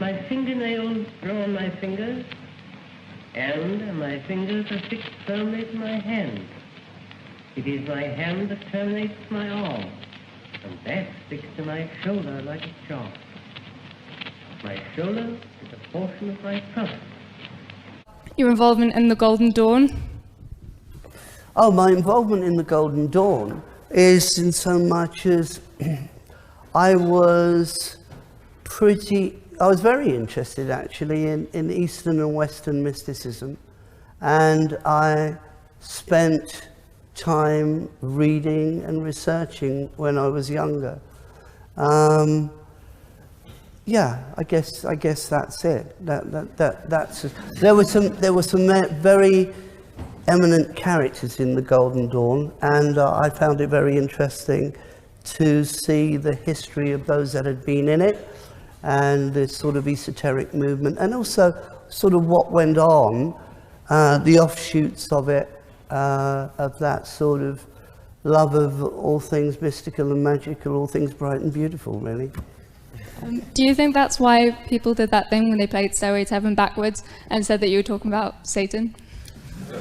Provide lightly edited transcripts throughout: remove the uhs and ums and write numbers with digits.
My fingernails grow on my fingers, and my fingers are fixed firmly to my hand. It is my hand that terminates my arm, and that sticks to my shoulder like a charm. My shoulder is a portion of my trunk. Your involvement in the Golden Dawn? Oh, my involvement in the Golden Dawn is in so much as I was very interested actually in Eastern and Western mysticism, and I spent time reading and researching when I was younger. Yeah, I guess that's it. There were some very eminent characters in the Golden Dawn, and I found it very interesting to see the history of those that had been in it, and the sort of esoteric movement, and also sort of what went on, the offshoots of it, of that sort of love of all things mystical and magical, all things bright and beautiful, really. Do you think that's why people did that thing when they played Stairway to Heaven backwards and said that you were talking about Satan?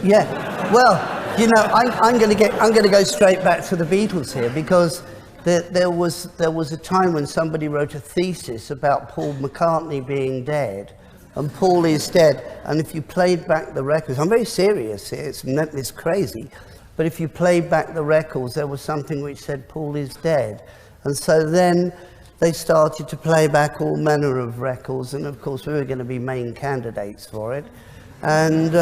Yeah, well, you know, I'm going to go straight back to the Beatles here, because there was a time when somebody wrote a thesis about Paul McCartney being dead, and Paul is dead. And if you played back the records, I'm very serious here, it's crazy, but if you played back the records, there was something which said Paul is dead. And so then they started to play back all manner of records, and of course we were going to be main candidates for it. And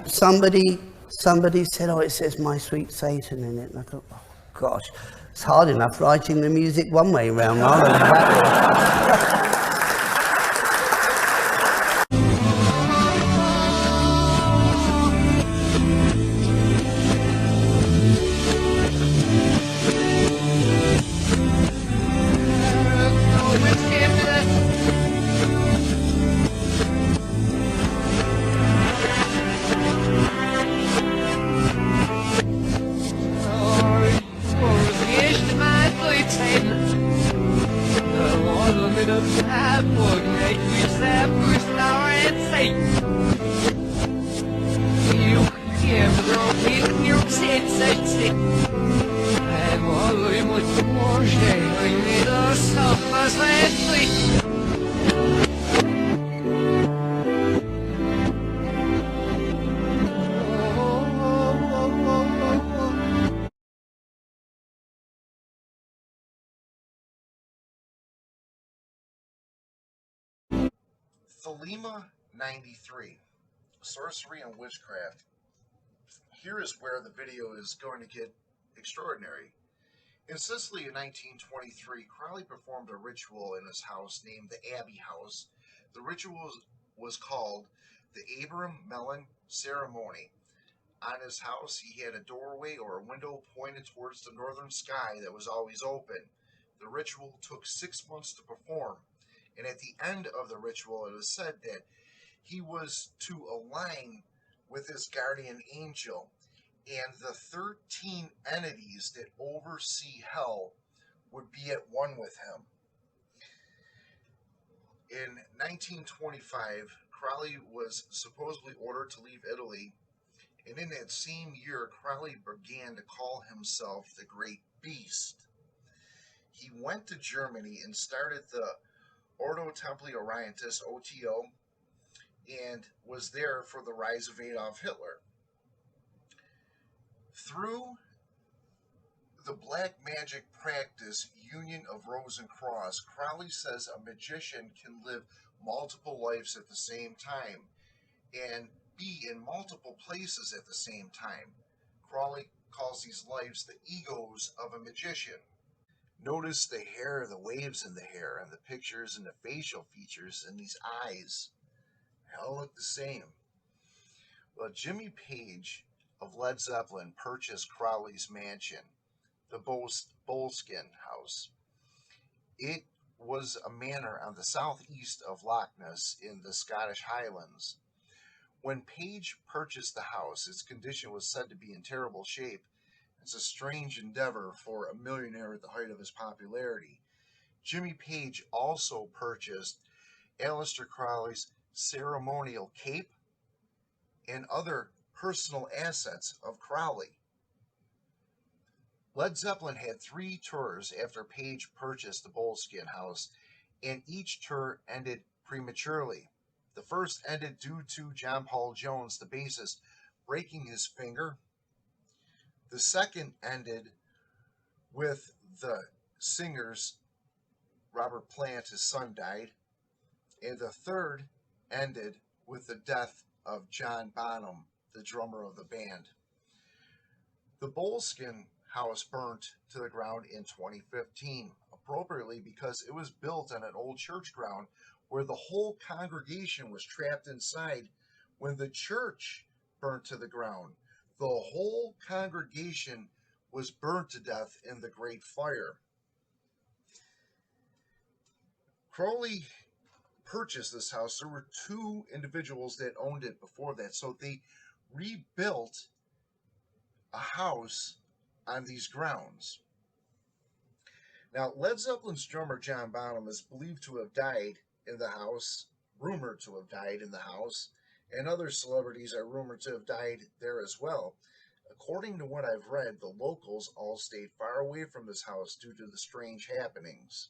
somebody said, oh, it says My Sweet Satan in it. And I thought, oh gosh, it's hard enough writing the music one way round rather than backwards. Thelema 93, Sorcery and Witchcraft. Here is where the video is going to get extraordinary. In Sicily in 1923, Crowley performed a ritual in his house named the Abbey House. The ritual was called the Abraham Melon Ceremony. On his house, he had a doorway or a window pointed towards the northern sky that was always open. The ritual took 6 months to perform. And at the end of the ritual, it was said that he was to align with his guardian angel, and the 13 entities that oversee hell would be at one with him. In 1925, Crowley was supposedly ordered to leave Italy, and in that same year, Crowley began to call himself the Great Beast. He went to Germany and started the Ordo Templi Orientis, OTO, and was there for the rise of Adolf Hitler. Through the black magic practice Union of Rose and Cross, Crowley says a magician can live multiple lives at the same time and be in multiple places at the same time. Crowley calls these lives the egos of a magician. Notice the hair, the waves in the hair, and the pictures and the facial features and these eyes. They all look the same. Well, Jimmy Page of Led Zeppelin purchased Crowley's mansion, the Boleskine House. It was a manor on the southeast of Loch Ness in the Scottish Highlands. When Page purchased the house, its condition was said to be in terrible shape. It's a strange endeavor for a millionaire at the height of his popularity. Jimmy Page also purchased Aleister Crowley's ceremonial cape and other personal assets of Crowley. Led Zeppelin had 3 tours after Page purchased the Moleskin house, and each tour ended prematurely. The first ended due to John Paul Jones, the bassist, breaking his finger. The second ended with the singer's Robert Plant, his son, died. And the third ended with the death of John Bonham, the drummer of the band. The Moleskin house burnt to the ground in 2015, appropriately because it was built on an old church ground where the whole congregation was trapped inside when the church burnt to the ground. The whole congregation was burnt to death in the Great Fire. Crowley purchased this house. There were 2 individuals that owned it before that, so they rebuilt a house on these grounds. Now, Led Zeppelin's drummer John Bonham is believed to have died in the house, rumored to have died in the house, and other celebrities are rumored to have died there as well. According to what I've read, the locals all stayed far away from this house due to the strange happenings.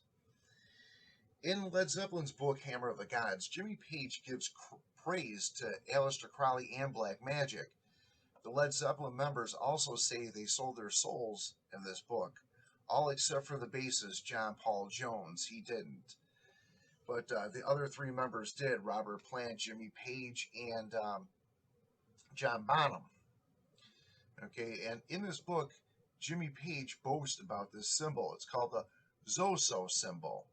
In Led Zeppelin's book, Hammer of the Gods, Jimmy Page gives praise to Aleister Crowley and Black Magic. The Led Zeppelin members also say they sold their souls in this book, all except for the bassist John Paul Jones. He didn't. But the other 3 members did, Robert Plant, Jimmy Page, and John Bonham. Okay, and in this book, Jimmy Page boasts about this symbol. It's called the Zoso symbol.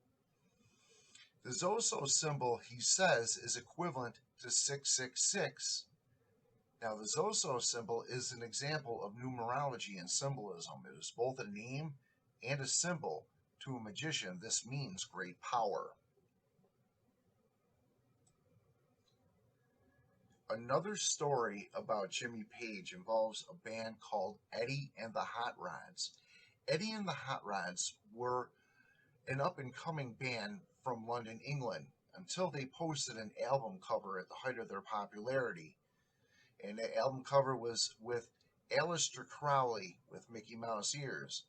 The Zoso symbol, he says, is equivalent to 666. Now, the Zoso symbol is an example of numerology and symbolism. It is both a name and a symbol. To a magician, this means great power. Another story about Jimmy Page involves a band called Eddie and the Hot Rods. Eddie and the Hot Rods were an up-and-coming band from London, England, until they posted an album cover at the height of their popularity. And the album cover was with Aleister Crowley with Mickey Mouse ears.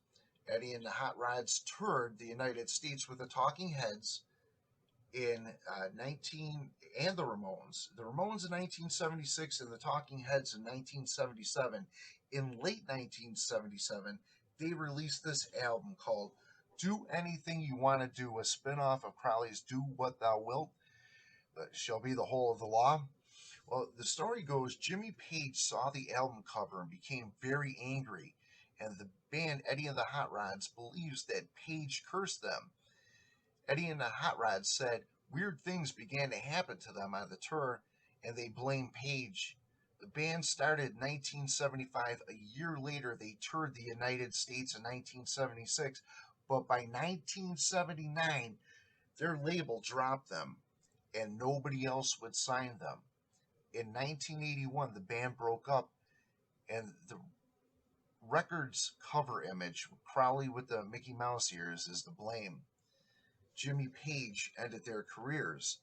Eddie and the Hot Rods toured the United States with the Talking Heads and the Ramones. The Ramones in 1976 and the Talking Heads in 1977. In late 1977, they released this album called Do Anything You Want to Do, a spin-off of Crowley's Do What Thou Wilt, Shall Be the Whole of the Law. Well, the story goes, Jimmy Page saw the album cover and became very angry, and the band Eddie and the Hot Rods believes that Page cursed them. Eddie and the Hot Rods said weird things began to happen to them on the tour, and they blamed Page. The band started in 1975. A year later, they toured the United States in 1976, but by 1979, their label dropped them, and nobody else would sign them. In 1981, the band broke up, and the record's cover image, Crowley with the Mickey Mouse ears, is to blame. Jimmy Page ended their careers.